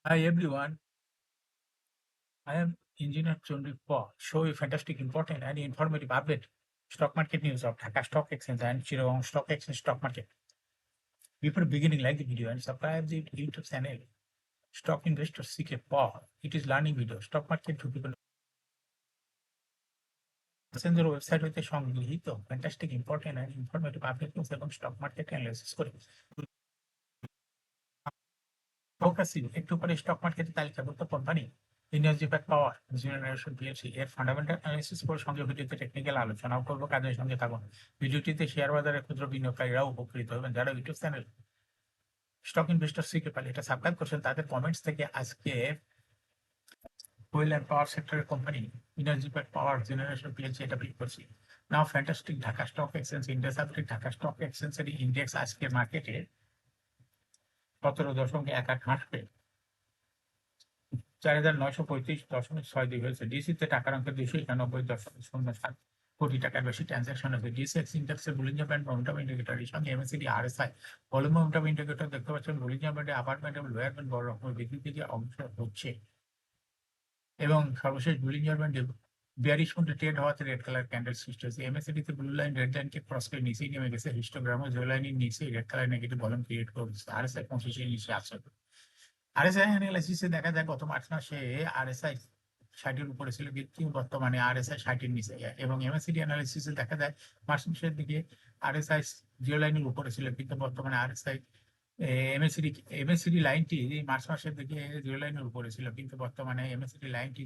Hi everyone, I am Engineer Chundrik Paul. Show you fantastic, important and informative update stock market news of Dhaka Stock Exchange and Chittagong Stock Exchange stock market. Before beginning, like the video and subscribe the YouTube channel Stock Investor CK Paul. It is learning video. Stock market to people. এক্সচেঞ্জের website হইতে সংগৃহীত fantastic important and informative update news এবং stock market analysis করে focusing একটু পরে stock মার্কেটের তালিকাভুক্ত company energy pack power generation PLC এর ফান্ডামেন্টাল অ্যানালিসিস করে সঙ্গে ভিডিওতে টেকনিক্যাল আলোচনাও করবো, কাজের সঙ্গে থাকুন। ভিডিওটিতে শেয়ার বাজারের ক্ষুদ্র বিনিয়োগকারীরাও উপকৃত হবেন। যারা ইউটিউব চ্যানেল স্টক ইনভেস্টর শিখে পারে এটা সাবস্ক্রাইব করছেন, তাদের কমেন্টস থেকে আজকে ওয়েল অ্যান্ড পাওয়ার সেক্টরের company energy pack power generation PLC এটা পিক করছি। Now fantastic Dhaka stock exchange index update. Dhaka stock এক্সচেঞ্জের ইন্ডেক্স আজকে মার্কেটে 17.18 হাঁটবে 4,935.62 হয়েছে। ডিসিতে টাকার অঙ্কে 291.07 কোটি টাকার বেশি ট্রানজাকশন হয়েছে। ডিসিএক্স ইন্ডেক্সের বুলিঞ্জার ব্যান্ড মোমেন্টাম ইন্ডিকেটর, এর সঙ্গে MACD RSI volume momentum indicator দেখতে পাচ্ছেন। বুলিঞ্জার ব্যান্ডে অ্যাপার্টমেন্ট এবং লোয়ার ব্যান্ড বড় রকমের বৃদ্ধির দিকে অগ্রসর হচ্ছে এবং সর্বশেষ বুলিঞ্জার ব্যান্ডে বিয়ারিশ পয়েন্টে ট্রেড হওয়াতে রেড কালার ক্যান্ডেল সৃষ্টি হয়েছে। এমএসিডিতে ব্লু লাইন রেড লাইনকে ক্রস করে নিচেই নেমে গেছে। হিস্টোগ্রামও জো লাইনের নিচে red colour negative volume create করেছে। আরএসআই 25 এর নিচে আছে। আরএসআই অ্যানালাইসিসে দেখা যায় গত মার্চ মাসে আরএসআই 60 এর উপরে ছিল, কিন্তু বর্তমানে আরএসআই 60 এর নিচে। এবং এমএসিডি অ্যানালাইসিসে দেখা যায় মার্চ মাসের দিকে আরএসআই জিরো লাইনের উপরে ছিল, কিন্তু বর্তমানে আরএসআই এমএসিডি এমএসিডি লাইনটি মার্চ মাসের দিকে জিরো লাইনের উপরে ছিল, কিন্তু বর্তমানে এমএসিডি লাইনটি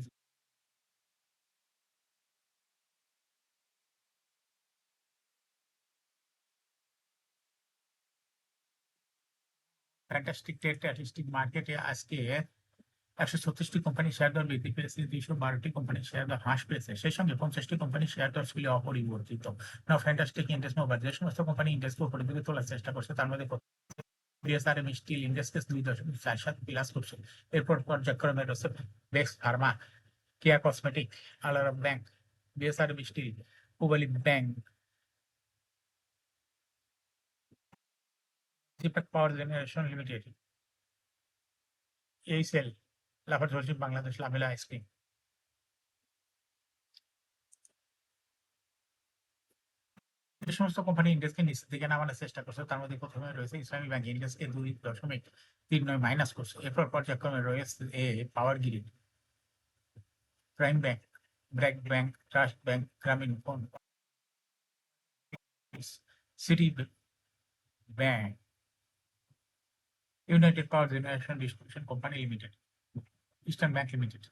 ফ্যান্টাস্টিক ট্রেড স্ট্যাটিস্টিক মার্কেটে আজকে 136টি কোম্পানির শেয়ার দর বৃদ্ধি পেয়েছে, 212টি কোম্পানির শেয়ার দর হ্রাস পেয়েছে, সেই সঙ্গে 50টি কোম্পানির শেয়ার দর ছিল অপরিবর্তিত। নাও ফ্যান্টাস্টিক ইন্ডেক্স মোবাইল যে সমস্ত কোম্পানি ইন্ডেক্সকে উপরের দিকে তোলার চেষ্টা করছে, তার মধ্যে বিএসআরএম স্টিল ইন্ডেক্সকে 2.47 প্লাস করছে। এরপর পর্যায়ক্রমে রয়েছে বেক্স ফার্মা, কেয়া কসমেটিক, আলারা bank, BSRM steel, Pubali bank, Deepak power generation limited, HL, Lafarge Bangladesh, Lovello ice cream. যে সমস্ত কোম্পানি ইন্ডেক্সকে নিচের দিকে নামানোর চেষ্টা করছে, তার মধ্যে প্রথমে রয়েছে ইসলামী ব্যাংক, ইন্ডেক্সকে 2.39 মাইনাস করছে। এরপর পর্যায়ক্রমে রয়েছে power grid, prime bank, BRAC bank, trust bank, Grameen phone, city bank, United power generation distribution company limited, Eastern bank limited.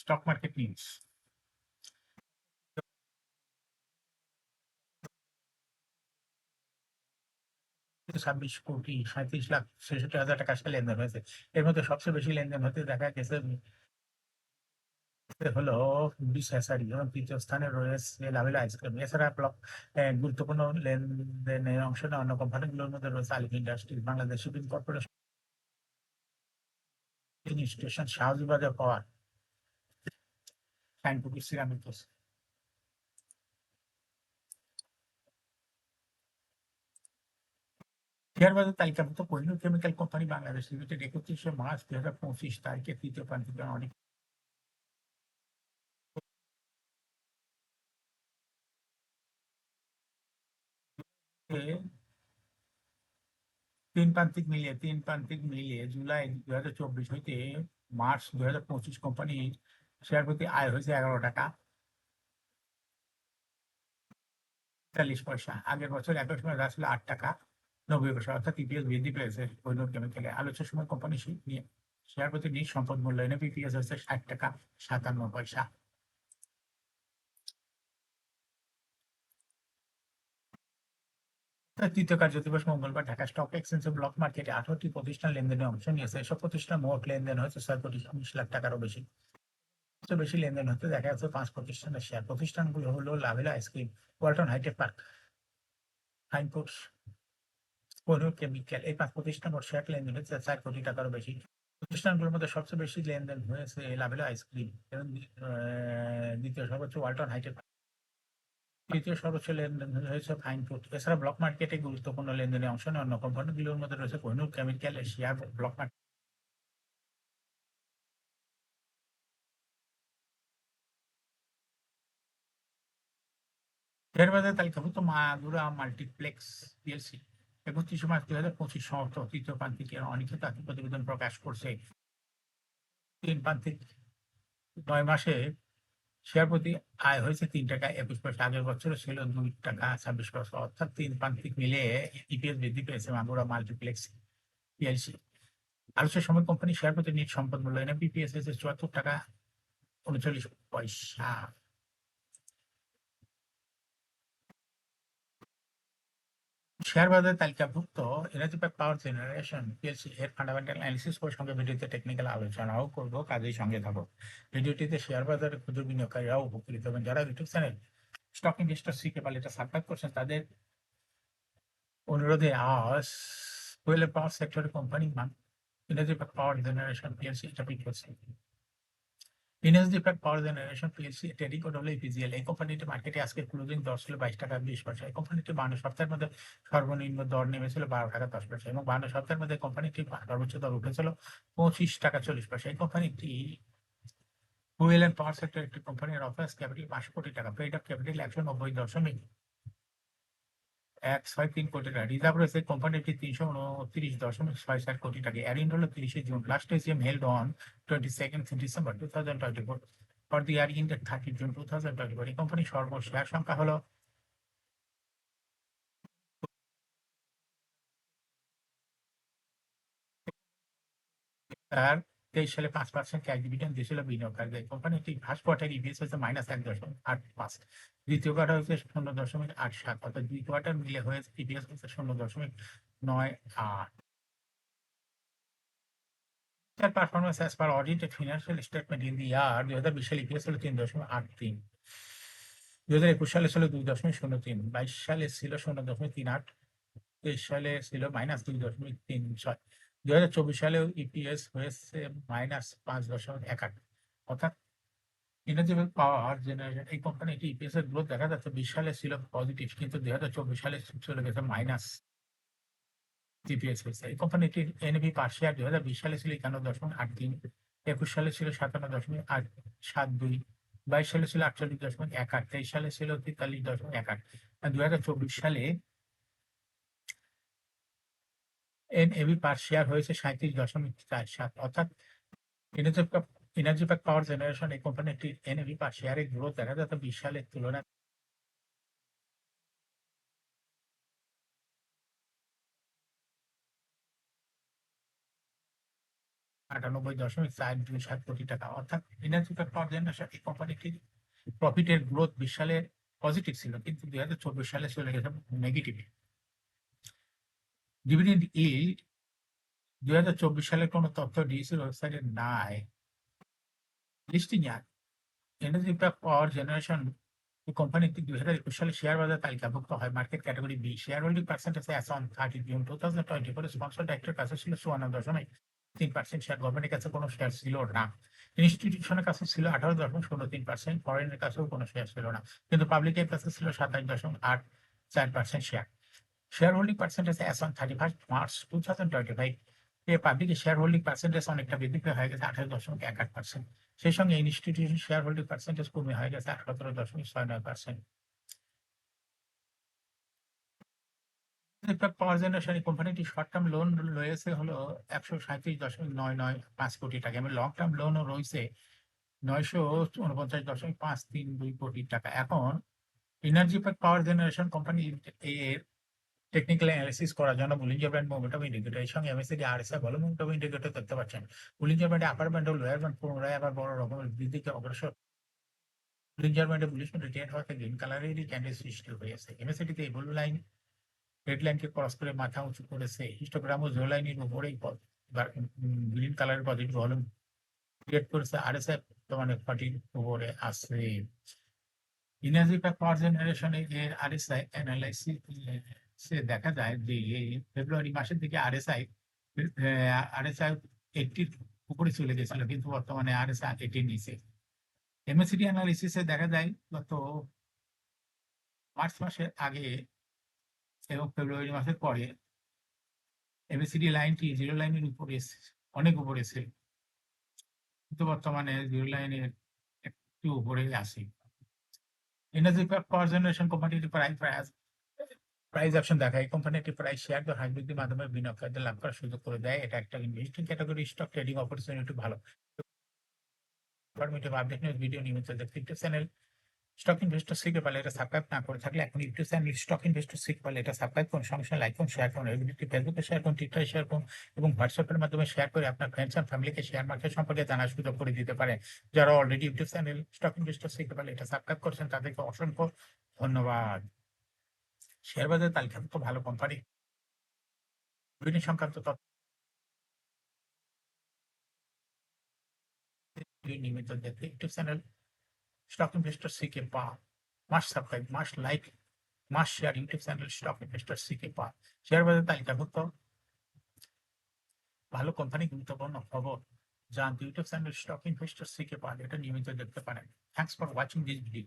Stock market news. 26,37,66,63,000 টাকা আজকে লেনদেন হয়েছে। এর মধ্যে সবচেয়ে বেশি লেনদেন হতে দেখা গেছে হলো বিশাসারি এবং তৃতীয় স্থানে রয়েছে লাভেলা আইসক্রিম। এছাড়া গুরুত্বপূর্ণ লেনদেনে অংশ নেওয়া অন্য কোম্পানিগুলোর মধ্যে রয়েছে Alif industries, Bangladesh shipping corporation, station, Shahjibazar power, Shinepukur ceramics. Share বাজার তালিকাভুক্ত Kohinoor chemical company Bangladesh limited 31শে মার্চ 2025 তারিখে তৃতীয় প্রান্তিকে অনেক তিন প্রান্তিক মিলিয়ে জুলাই 2024 হইতে মার্চ 2025 কোম্পানি শেয়ার প্রতি আয় হয়েছে 11 টাকা 43 পয়সা। আগের বছর একই সময় যা ছিল 8 টাকা 90 পয়সা, অর্থাৎ ইপিএস বৃদ্ধি পেয়েছে কোহিনুর কেমিক্যালে। আলোচ্য সময় কোম্পানি শেয়ার প্রতি নিজ সম্পদ মূল্যায়নে পিপিএস হচ্ছে 60 টাকা 57 পয়সা। তৃতীয় কার্য দিবস মঙ্গলবার ঢাকা স্টক এক্সচেঞ্জ ব্লক মার্কেটে 18টি প্রতিষ্ঠান লেনদেনে অংশ নিয়েছে। এসব প্রতিষ্ঠান মোট লেনদেন হয়েছে 6,19 লাখ টাকারও বেশি। সবচেয়ে বেশি লেনদেন হতে দেখা যাচ্ছে 5 প্রতিষ্ঠানের শেয়ার। প্রতিষ্ঠানগুলো হলো Lovello ice cream, Walton hi-tech park, Finefoods, Kohinoor chemical. এই 5 প্রতিষ্ঠান মোট শেয়ার লেনদেন হচ্ছে 4 কোটি টাকারও বেশি। প্রতিষ্ঠানগুলোর মধ্যে সবচেয়ে বেশি লেনদেন হয়েছে লাভেলা আইসক্রিম এবং দ্বিতীয় সর্বোচ্চ ওয়ালটন হাইটেক। তৃতীয় সর্বোচ্চ লেনদেন হয়েছে ফাইন ফুড। এছাড়া ব্লক মার্কেটে গুরুত্বপূর্ণ লেনদেনে অংশ নেওয়া অন্য কোম্পানিগুলোর মধ্যে রয়েছে Kohinoor chemical, Asia block market. Share বাজারে তালিকাভুক্ত মাগুরা মাল্টিপ্লেক্স পিএলসি 31 মার্চ 2025 সমাপ্ত তৃতীয় প্রান্তিকের অনিক্ষিত আর্থিক প্রতিবেদন প্রকাশ করছে। তিন প্রান্তিক 9 মাসে শেয়ার প্রতি আয় হয়েছে 3 টাকা 21 পয়সা, আগের বছরে ছিল 2 টাকা 26 পয়সা, অর্থাৎ তিন প্রান্তিক মিলে ইপিএস বৃদ্ধি পেয়েছে মাগুরা মাল্টিপ্লেক্স পিএলসি। আলোচনার সময় কোম্পানি শেয়ার প্রতি নিট সম্পদ মূল্য এনএপিপিএস হয়েছে 74 টাকা 39 পয়সা। শেয়ার বাজারে তালিকাভুক্ত energy pack power generation PLC এর ফান্ডামেন্টাল অ্যানালিসিস করে সঙ্গে ভিডিওতে টেকনিক্যাল আলোচনাও করবো, কাজেই সঙ্গে থাকো। ভিডিওটিতে শেয়ার বাজারে ক্ষুদ্র বিনিয়োগকারীরাও উপকৃত হবেন। যারা ইউটিউব চ্যানেল স্টক ইনভেস্টর শিখে পারলে এটা সাবস্ক্রাইব করছেন, তাদের অনুরোধে আজ কোয়েল পাওয়ার সেক্টরের company energy pack power generation PLC এটা পিক করছে। Energy pack power generation PLC trading code হলো ইপিজিএল। এই কোম্পানিটি মার্কেটে আজকে ক্লোজিং দর ছিল 22 টাকা 20 পয়সা। এই কোম্পানিটি 52 সপ্তাহের মধ্যে সর্বনিম্ন দর নেমেছিল 12 টাকা 10 পয়সা এবং 52 সপ্তাহের মধ্যে কোম্পানিটি সর্বোচ্চ দর উঠেছিল 25 টাকা 40 পয়সা। এই কোম্পানিটি ফুয়েল অ্যান্ড পাওয়ার সেক্টর একটি কোম্পানির অফার্স ক্যাপিটাল 500 কোটি টাকা, পেইড আপ ক্যাপিটাল 190.163 কোটি টাকা, রিজার্ভ রয়েছে কোম্পানিটি 329.67 কোটি টাকা। এরিন হলো 30 June. Last AGM held on 22 December 2024 for the year ended 30 June 2024। এই কোম্পানির শেয়ার সংখ্যা হলো 23 সালে 5% ক্যাশ ডিভিডেন্ড দিয়েছিল বিনিয়োগকারীদের। কোম্পানিটি ফার্স্ট কোয়ার্টার ইপিএস হয়েছে -1.85, দ্বিতীয় কোয়ার্টার হচ্ছে 0.87, অর্থাৎ দুই কোয়ার্টার মিলে হয়েছে ইপিএস হচ্ছে 0.98। Performance as per audited financial statement in the year 2020 সালে ইপিএস হলো 3.83, 2021 সালে ছিল 2.03, 22 সালে ছিল 0.38, 23 সালে ছিল -2.36, 2024 সালেও ইপিএস হয়েছে -5.18। অর্থাৎ এনার্জি পাওয়ার জেনারেশন এই কোম্পানিটি ইপিএস এর গ্রোথ দেখা যাচ্ছে 20 সালে ছিল পজিটিভ, কিন্তু 2024 সালে চলে গেছে মাইনাস জিপিএস হয়েছে। এই কোম্পানিটির এনএভি পার শেয়ার 2020 সালে ছিল 51.83, 21 সালে ছিল 57.72, 22 সালে ছিল 48.18, 23 সালে ছিল 43.18, 2024 সালে এনএভি পার শেয়ার হয়েছে 37.47। অর্থাৎ এনার্জি প্যাক পাওয়ার জেনারেশন এই কোম্পানিটির এনএভি পার শেয়ারের গ্রোথ দেখা যাচ্ছে 20 সালের তুলনায় 98.427 কোটি টাকা। অর্থাৎ এনার্জি প্যাক পাওয়ার জেনারেশন এই কোম্পানিটির প্রফিটের গ্রোথ 20 সালে পজিটিভ ছিল, কিন্তু 2024 সালে চলে গেছে নেগেটিভ। ডিভিডেন্ড ইল্ড 2024 সালের কোনো তথ্য ডিএসির ওয়েবসাইটে নাই। Listing year energy pack power generation এই কোম্পানিটি 2021 সালে শেয়ার বাজার তালিকাভুক্ত হয় market category B. Share holding percentage as on 30 June 2024 sponsor ডাইরেক্টরের কাছে ছিল 54.3%। শেয়ার গভর্নমেন্টের কাছে কোনো শেয়ার ছিল না। ইনস্টিটিউশনের কাছে ছিল 18.03%, ফরেনের কাছেও কোনো শেয়ার ছিল না, কিন্তু পাবলিকের কাছে ছিল 27.84% share. Share holding percentage as on 31 March 2025 পাবলিকের শেয়ার হোল্ডিং পার্সেন্টেজ অনেকটা বৃদ্ধি হয়ে গেছে 28.18%। সেই সঙ্গে ইনস্টিটিউশন শেয়ার হোল্ডিং পার্সেন্টেজ কমে হয়ে গেছে 17.69%। পাওয়ার জেনারেশন এই কোম্পানিটি শর্ট টার্ম লোন রয়েছে হলো 137.995 কোটি টাকা এবং লং টার্ম লোনও রয়েছে 949.532 কোটি টাকা। এখন এনার্জি পাওয়ার জেনারেশন কোম্পানি এর টেকনিক্যাল অ্যানালিসিস করার জন্য বুলিঞ্জার ব্যান্ড মোমেন্টাম ইন্ডিকেটর এর সঙ্গে MACD RSI volume momentum indicator দেখতে পাচ্ছেন। বুলিঞ্জার ব্যান্ডে আপার ব্যান্ড ও লোয়ার ব্যান্ড পুনরায় আবার বড় রকমের বৃদ্ধিতে অগ্রসর। বুলিঞ্জার ব্যান্ডে বুলিশ মোড রিটেন হওয়াতে গ্রিন কালারেরই ক্যান্ডেল সৃষ্টি হয়েছে। এমএসিডিতে এই ব্লু লাইন রেড লাইনকে ক্রস করে মাথা উঁচু করেছে। হিস্টোগ্রাম ও জো লাইনের উপরেই গ্রিন কালারের পজিটিভ ভলিউম ক্রিয়েট করেছে। আরএসআই বর্তমানে 40 উপরে আছে। এনার্জি পাওয়ার জেনারেশন এর আরএসআই অ্যানালাইসিস দেখা যায় যে ফেব্রুয়ারি মাসের দিকে আরএসআই 80 উপরে চলে গেছিল, কিন্তু বর্তমানে আরএসআই 80 নিচে। এমএসিডি অ্যানালিসিসে দেখা যায় গত মার্চ মাসের আগে এবং ফেব্রুয়ারি মাসের পরে এমএসিডি লাইনটি জিরো লাইনের উপরে অনেক উপরে ছিল, কিন্তু বর্তমানে জিরো লাইনের একটু উপরে আছে। এনার্জি পাওয়ার জেনারেশন কোম্পানিটি প্রাইস অ্যাকশন দেখায়। কোম্পানিটি প্রাইস শেয়ার বা হাইব্রিডের মাধ্যমে বিনিয়োগকারীদের লাভ করার সুযোগ করে দেয়। এটা একটা investing category stock trading opportunity ভালো। ইনফরমেটিভ আপডেট নিউজ ভিডিও নিয়মিত দেখতে ইউটিউব চ্যানেল স্টক ইনভেস্টর শিখে পারলে এটা সাবস্ক্রাইব না করে থাকলে এখন ইউটিউব চ্যানেল স্টক ইনভেস্টর শিখে পারলে এটা সাবস্ক্রাইব করুন, সঙ্গে সঙ্গে লাইক করুন, শেয়ার করুন। এই ভিডিওটি ফেসবুকে শেয়ার করুন, টুইটারে শেয়ার করুন এবং হোয়াটসঅ্যাপের মাধ্যমে শেয়ার করে আপনার ফ্রেন্ডস এন্ড ফ্যামিলিকে শেয়ার মার্কেট সম্পর্কে জানার সুযোগ করে দিতে পারেন। যারা already YouTube channel stock investor শিখে পারলে এটা সাবস্ক্রাইব করেছেন তাদেরকে অসংখ্য ধন্যবাদ। শেয়ার বাজারে তালিকাভুক্ত ভালো কোম্পানি বিভিন্ন সংক্রান্ত তথ্য নিয়মিত দেখতে ইউটিউব চ্যানেল স্টক ইনভেস্টর শিখে পা must subscribe, must like, must share YouTube channel stock investor শিখে পা। শেয়ার বাজারে তালিকাভুক্ত ভালো কোম্পানি গুরুত্বপূর্ণ খবর জানতে ইউটিউব চ্যানেল স্টক ইনভেস্টর শিখে পা এটা নিয়মিত দেখতে পারেন। Thanks for watching this video.